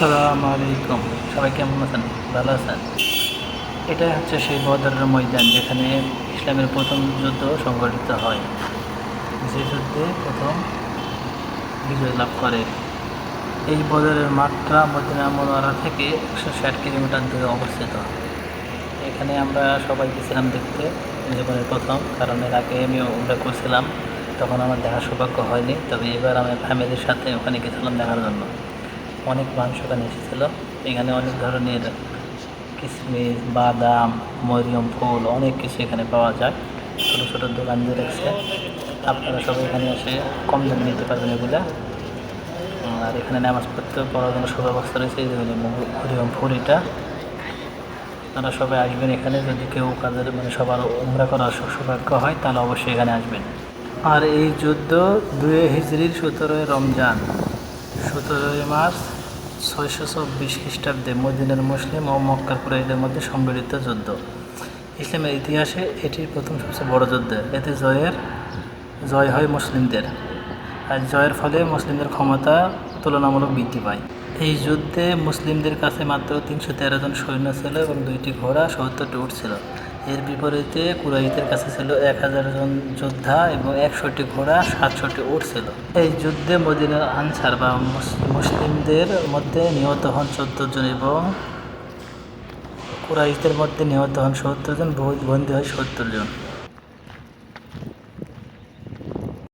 আসসালামু আলাইকুম। সবাই কেমন আছেন? ভালো আছেন? এটা হচ্ছে সেই বদরের ময়দান যেখানে ইসলামের প্রথম যুদ্ধ সংঘটিত হয়, যে যুদ্ধে প্রথম বিজয় লাভ করে। এই বদরের মাঠটা মদিনা মুনাওয়ারা থেকে 160 কিলোমিটার দূরে অবস্থিত। এখানে আমরা সবাই গেছিলাম দেখতে, জীবনের প্রথম, কারণ এর আগে আমি উমরা করছিলাম, তখন আমার দেখার সৌভাগ্য হয়নি। তবে এবার আমি ফ্যামিলির সাথে ওখানে গেছিলাম দেখার জন্য। অনেক মানুষ ওখানে এসেছিল। এখানে অনেক ধরনের কিশমিশ, বাদাম, মরিয়ম ফুল, অনেক কিছু এখানে পাওয়া যায়। ছোটো ছোটো দোকান দিয়ে রাখছে, আপনারা সবাই এখানে এসে কম দামে নিতে পারবেন এগুলা। আর এখানে নামাজ পড়তে পড়ার জন্য সুব্যবস্থা রয়েছে। এই যে মরিয়ম ফুল, এটা আপনারা সবাই আসবেন এখানে। যদি কেউ কাদের সবার উমরা করার সৌভাগ্য হয় তাহলে অবশ্যই এখানে আসবেন। আর এই যুদ্ধ 2 হিজরির 17 রমজান, 17 মার্চ 624 খ্রিস্টাব্দে মদিনার মুসলিম ও মক্কার কুরাইশদের মধ্যে সংঘটিত যুদ্ধ। ইসলামের ইতিহাসে এটি প্রথম সবচেয়ে বড় যুদ্ধ। এতে জয় হয় মুসলিমদের, আর জয়ের ফলে মুসলিমদের ক্ষমতা তুলনামূলক বৃদ্ধি পায়। এই যুদ্ধে মুসলিমদের কাছে মাত্র 313 জন সৈন্য ছিল এবং 2টি ঘোড়া, 70টি উট ছিল। এর বিপরীতে কুরাইশদের কাছে ছিল 1000 জন যোদ্ধা এবং 100টি ঘোড়া, 700টি উট ছিল। এই যুদ্ধে মদিনার আনসার বা মুসলিমদের মধ্যে নিহত হন 14 জন এবং কুরাইশদের মধ্যে নিহত হন 70 জন, বন্দী হয় 70 জন।